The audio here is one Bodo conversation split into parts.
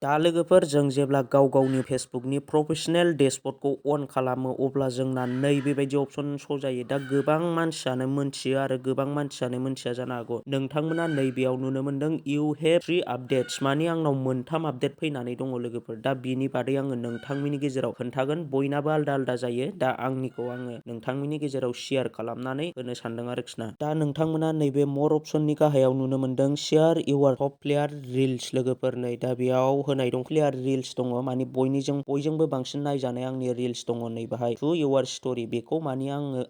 दा लोगोफोर जों जेब्ला गाव गावनि फेसबुकनि प्रफेसनेल डेशबर्डखौ अन खालामो अब्ला जोंना नैबेबायदि अपसन श' जायो। दा गोबां मानसियानो मोनथियो आरो गोबां मानसियानो मोनथिया जानो हागौ। नोंथांमोना नैबेयाव नुनो मोनदों इउ हेभ 3 आपडेट्स माने आंनाव मोनथाम आपडेट फैनानै दङ लोगोफोर। दा बिनि बादै आङो नोंथांमोननि गेजेराव खोन्थागोन। बयनाबो आलदा आलदा जायो। दा आंनिखौ आङो नोंथांमोननि गेजेराव शेयार खालामनानै होनो सानदों आरोखि ना। दा नोंथांमोना नैबे मर अपसननि गाहायाव नुनो मोनदों शेयार इउर टप प्लेयार रिल्स लोगोफोर। नै दा बेयाव होनाय दं प्लेयार रिल्स दङ माने बयजोंबो बांसिन नायजानाय आंनि रिल्स दङ नै बाहाय टु इउर स्ट'रि। बेखौ माने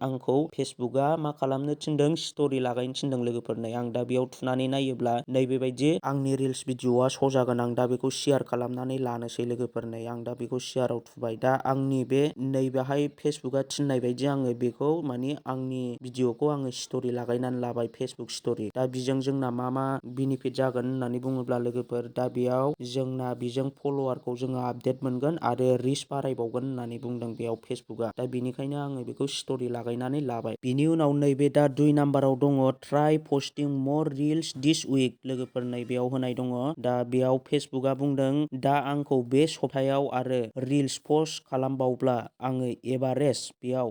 आंखौ फेसबुकआ मा खालामनो थिनदों स्ट'रि लागायनो थिनदों लोगोफोर। नै आं दा बेयाव थुनानै नायोब्ला नैबेबायदि आंनि रिल्स भिडिअ'आ श' जागोन। आं दा बेखौ शेयार खालामनानै लानोसै लोगोफोर। नै आं दा बेखौ शेयाराव थुबाय। दा आंनि बे नैबेहाय फेसबुकआ थिननाय बायदि आङो बेखौ माने आंनि भिडिअ'खौ आङो स्ट'रि लागायनानै लाबाय फेसबुक स्ट'रि। दा बेजों जोंना मा बेनिफिट जागोन होननानै बुङोब्ला लोगोफोर दा बेयाव जोंना बेजों फल'वारखौ जोङो आपडेट मोनगोन आरो रिच बारायबावगोन होननानै बुंदों बेयाव फेसबुकआ। दा बेनिखायनो आङो बेखौ स्ट'रि लागायनानै लाबाय। बिनि उनाव नैबे दा 2 नाम्बाराव दङ ट्राइ पस्टिं मर रिल्स दिस उइक लोगोफोर। नै बेयाव होनाय दङ। दा बेयाव फेसबुकआ बुंदों दा आंखौ बे सप्तायाव आरो रिल्स पस्ट खालामबावब्ला आङो एभारेज बेयाव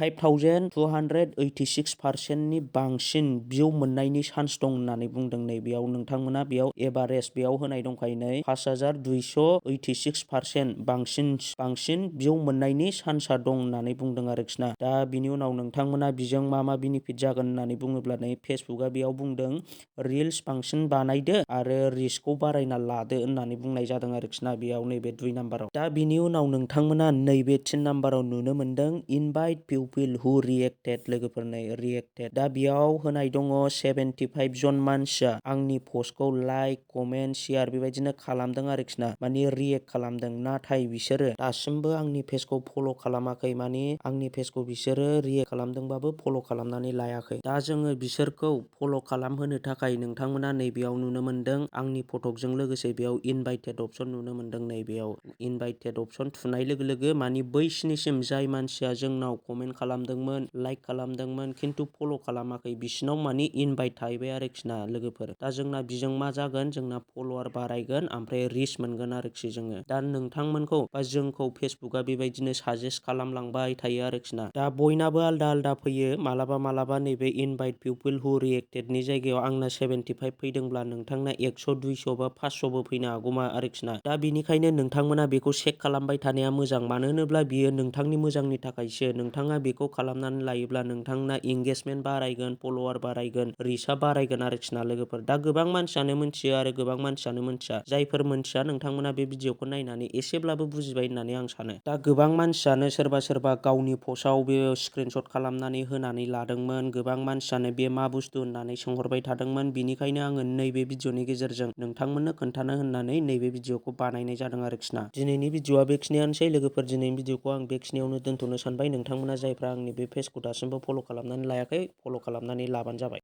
5286% बांसिन भिउ मोननायनि चान्स दं होननानै बुंदों। नै बेयाव नोंथांमोना बेयाव एभारेज बेयाव होनाय दंखायो नै 5286% बांसिन भिउ मोननायनि चान्सआ दं होननानै बुंदों आरोखि ना। दा बिनि उनाव नोंथांमोना बेजों मा बेनिफिट जागोन होननानै बुङोब्ला नै फेसबुकआ बेयाव बुंदों रिल्स बांसिन बानायदो आरो रिचखौ बारायना लादो होननानै बुंनाय जादों आरोखि ना बेयाव नैबे 2 नाम्बाराव। दा बिनि उनाव नोंथांमोना नैबे 3 नाम्बाराव नुनो मोनदों इनभाइट पिपल हु रिएक्टेड लोगोफोर। नै रिएक्टेड दा बेयाव होनाय दङ 75 जन मानसिया आंनि पस्टखौ लाइक कमेन्ट शेयार बेबायदिनो खालामदों आरोखि ना माने रिएक्ट खालामदों। नाथाय बिसोरो दासिमबो आंनि पेजखौ फल' खालामाखै। माने आंनि पेजखौ बिसोरो रिएक्ट खालामदोंबाबो फल' खालामनानै लायाखै। दा जोङो बिसोरखौ फल' खालामहोनो थाखाय नोंथांमोना नैबेयाव नुनो मोनदों आंनि फटकजों लोगोसे बेयाव इनभाइटेड अपसन नुनो मोनदों। नैबेयाव इनभाइटेड अपसन थुनाय लोगो लोगो माने बैसिनिसिम जाय मानसिया जोंनाव कमेन्ट खालामदोंमोन लाइक खालामदोंमोन खिन्थु फल' खालामाखै बिसिनाव माने इनभाइट थाहैबाय आरोखि ना लोगोफोर। दा जोंना बिजों मा जागोन जोंना फल'वार बारायगोन ओमफ्राय रिच मोनगोन आरोखि जोङो। दा नोंथांमोनखौ बा जोंखौ फेसबुकआ बेबायदिनो साजेस्ट खालामलांबाय थायो आरोखि ना। दा बयनाबो आलदा आलदा फैयो। मालाबा नैबे इनभाइट पिपल हु रिएक्टेडनि जायगायाव आंना 75 फैदोंब्ला नोंथांना 100 200 बा 500बो फैनो हागौ आरोखि ना। दा बिनिखायनो नोंथांमोना बेखौ चेक खालामबाय थानाया मोजां। मानो होनोब्ला बियो नोंथांनि मोजांनि थाखायसो। नोंथाङा बेखौ खालामनानै लायोब्ला नोंथांना एंगेजमेन्ट बारायगोन फल'वार बारायगोन रिचआ बारायगोन आरोखि ना लोगोफोर। दा गोबां मानसियानो मोनथियो आरो गोबां मानसियानो मोनथिया। जायफोर मोनथिया नोंथांमोना बे भिडिअखौ नायनानै एसेब्लाबो बुजिबाय होननानै आं सानो। दा गोबां मानसियानो सोरबा गावनि पस्टआव बे स्क्रिनशट खालामनानै होनानै लादोंमोन। गोबां मानसियानो बे मा बुस्थु होननानै सोंहरबाय थादोंमोन। बिनिखायनो आङो नैबे भिडिअनि गेजेरजों नोंथांमोननो खोन्थानो होननानै नैबे भिडिअखौ बानायनाय जादों आरोखि ना। दिनैनि भिडिअआ बेखिनियानोसै लोगोफोर। दिनैनि भिडिअखौ आं बेखिनियावनो दोनथ'नो सानबाय। नोंथांमोना जायफ्रा आंनि बे पेजखौ दासिमबो फल' खालामनानै लायाखै फल' खालामनानै लाबानो जाबाय।